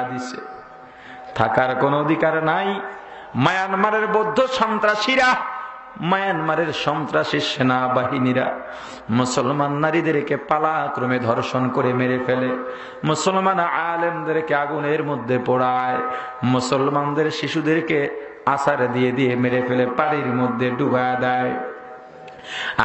দিছে, থাকার কোনো অধিকার নাই। মায়ানমারের বৌদ্ধ সন্ত্রাসীরা, মায়ানমারের সন্ত্রাসী সেনাবাহিনীরা মুসলমান নারীদেরকে পালাক্রমে ধর্ষণ করে মেরে ফেলে, মুসলমান আলেমদেরকে আগুনের মধ্যে পোড়ায়, মুসলমানদের শিশুদেরকে আছাড় দিয়ে দিয়ে মেরে ফেলে, পানির মধ্যে ডুবায় দেয়।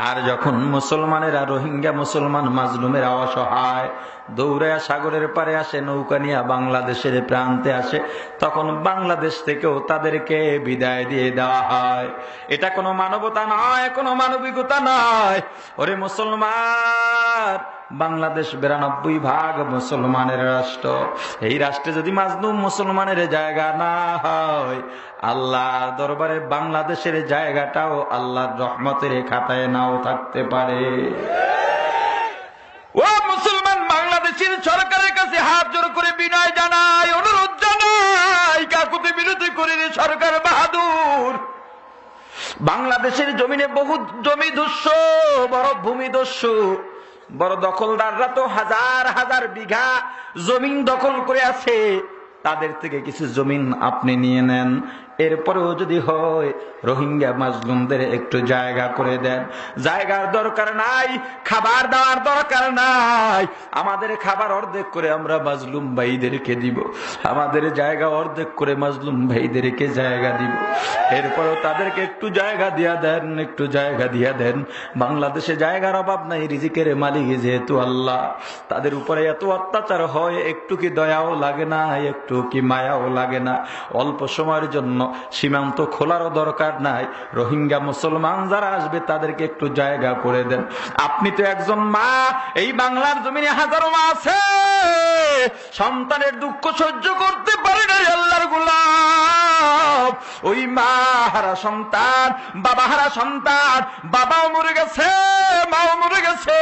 আর যখন মুসলমানেরা, রোহিঙ্গা মুসলমান মাজলুমেরা অসহায় দৌড়ায়া সাগরের পারে আসে, নৌকা নিয়ে বাংলাদেশের প্রান্তে আসে, তখন বাংলাদেশ থেকেও তাদেরকে বিদায় দিয়ে দেওয়া হয়। এটা কোনো মানবতা নয়, কোনো মানবিকতা নয়। ওরে মুসলমান, বাংলাদেশ 92% মুসলমানের রাষ্ট্র। এই রাষ্ট্রে যদি মাজলুম মুসলমানের জায়গা না হয়, আল্লাহর দরবারে বাংলাদেশের জায়গাটাও আল্লাহর রহমতের খাতায় নাও থাকতে পারে। ও মুসলমান, বাংলাদেশের সরকারের কাছে হাত জোড় করে বিনয় জানাই, অনুরোধ জানাই, কাকুতি বিরতি করে সরকার বাহাদুর। বাংলাদেশের জমিনে বহু জমি দস্যু, বড় ভূমি দস্যু, বড় দখলদাররা তো হাজার হাজার বিঘা জমিন দখল করে আছে। তাদের থেকে কিছু জমিন আপনি নিয়ে নেন, এরপরেও যদি হয় রোহিঙ্গা মাজলুমদের একটু জায়গা করে দেন। জায়গার দরকার নাই, খাবার দেওয়ার দরকার নাই, আমাদের খাবার অর্ধেক করে আমরা মাজলুম ভাইদেরকে দিব, আমাদের জায়গা অর্ধেক করে মাজলুম ভাইদেরকে জায়গা দিব। এরপরেও তাদেরকে একটু জায়গা দিয়া দেন, একটু জায়গা দিয়া দেন। বাংলাদেশে জায়গার অভাব নাই, রিজিকের মালিক যেহেতু আল্লাহ, তাদের উপরে এত অত্যাচার হয়, একটু কি দয়াও লাগে না, একটু কি মায়াও লাগে না? অল্প সময়ের জন্য সীমান্ত খোলারও দরকার নাই, রোহিঙ্গা মুসলমান যারা আসবে তাদেরকে একটু জায়গা করে দেন। আপনি তো একজন মা, এই বাংলার জমিনে হাজারো মা আছে, সন্তানের দুঃখ সহ্য করতে পারে না আল্লাহর গোলাম। ওই মা হারা সন্তান, বাবা হারা সন্তান, বাবাও মরে গেছে, মাও মরে গেছে,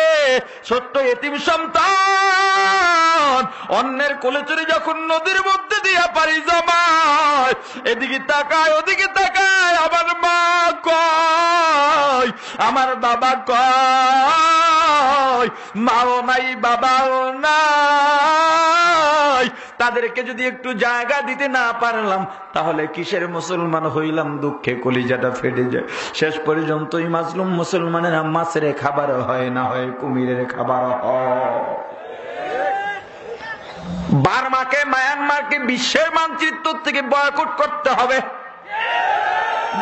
ছোট্ট এতিম সন্তান অন্যের কোলে চড়ে যখন নদীর মধ্যে দিয়া পারি জমায়, এদিকে তাকায় ওদিকে তাকায়, আমার মা কয়, আমার বাবা কয়, মাও নাই বাবাও নাই। তাদেরকে যদি একটু জায়গা দিতে না পারলাম, তাহলে কিসের মুসলমান হইলাম? দুঃখে কলিজাটা ফেটে যায়। শেষ পর্যন্ত এই মাজলুম মুসলমানের মাছের খাবার হয় না হয় কুমিরের খাবার হয়। বার্মাকে, মায়ানমারকে বিশ্বের মানচিত্র থেকে বয়কট করতে হবে।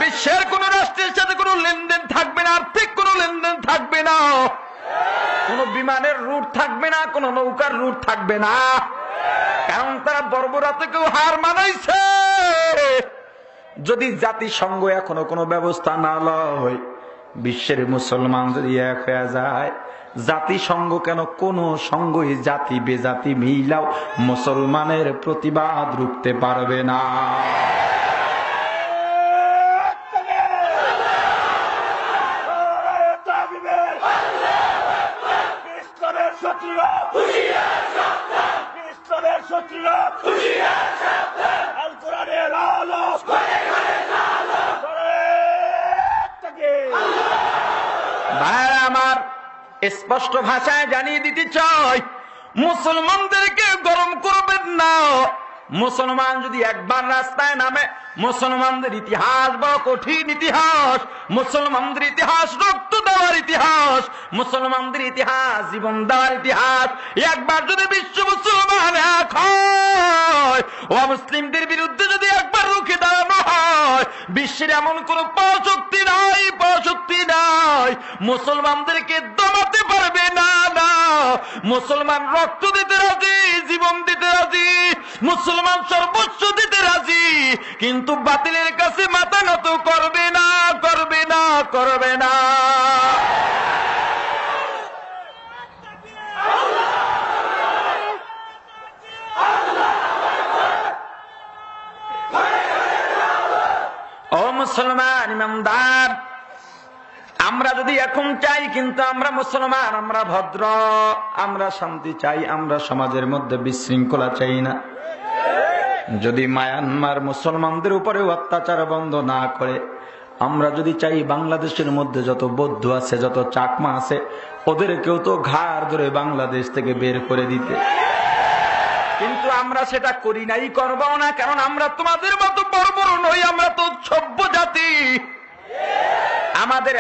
বিশ্বের কোন রাষ্ট্রের সাথে কোনো লেনদেন থাকবে না, আর্থিক কোনো লেনদেন থাকবে না, কোন বিমানের রুট থাকবে না, কোন নৌকার রুট থাকবে না, কারণ তারা বর্বরতাকেও হার মানাইছে। যদি জাতিসংঘ এখনো কোনো ব্যবস্থা না লয়, বিশ্বের মুসলমান যদি এক হয়ে যায়, জাতিসংঘ কেন, কোন সংঘই জাতি বেজাতি মিলাও মুসলমানের প্রতিবাদ রুখতে পারবে না। আমার স্পষ্ট ভাষায় জানিয়ে দিতে চাই, মুসলমানদেরকে গরম করবেন না। মুসলমান যদি একবার রাস্তায় নামে, মুসলমানদের ইতিহাস বড় কঠিন ইতিহাস, মুসলমানদের ইতিহাস রক্ত দেওয়ার ইতিহাস, মুসলমানদের ইতিহাস জীবন দেওয়ার ইতিহাস। একবার যদি বিশ্ব মুসলমান এক হয়, অমুসলিমদের বিরুদ্ধে যদি একবার রুখে দাঁড়ানো হয়, বিশ্বের এমন কোন পরাশক্তি নাই, পরাশক্তি নাই মুসলমানদেরকে দমাতে পারবে না। না, মুসলমান রক্ত দিতে রাজি, জীবন দিতে রাজি, মুসলমান সর্বোচ্চ দিতে রাজি, কিন্তু বাতিলের কাছে মাথা নত করবে না, করবে না, করবে না। ও মুসলমান ইমানদার, আমরা যদি এখন চাই, কিন্তু আমরা মুসলমান, আমরা ভদ্র, আমরা শান্তি চাই, আমরা সমাজের মধ্যে বিশৃঙ্খলা চাই না। যদি মায়ানমার মুসলমানদের উপরে অত্যাচার বন্ধ না করে, আমরা যদি চাই বাংলাদেশের মধ্যে যত বৌদ্ধ আছে, যত চাকমা আছে, ওদেরকেও তো ঘাড় ধরে বাংলাদেশ থেকে বের করে দিতে। কিন্তু আমরা সেটা করি নাই, করবো না, কারণ আমরা তোমাদের মতো বড় বড় নই, আমরা তো সভ্য জাতি। আমাদের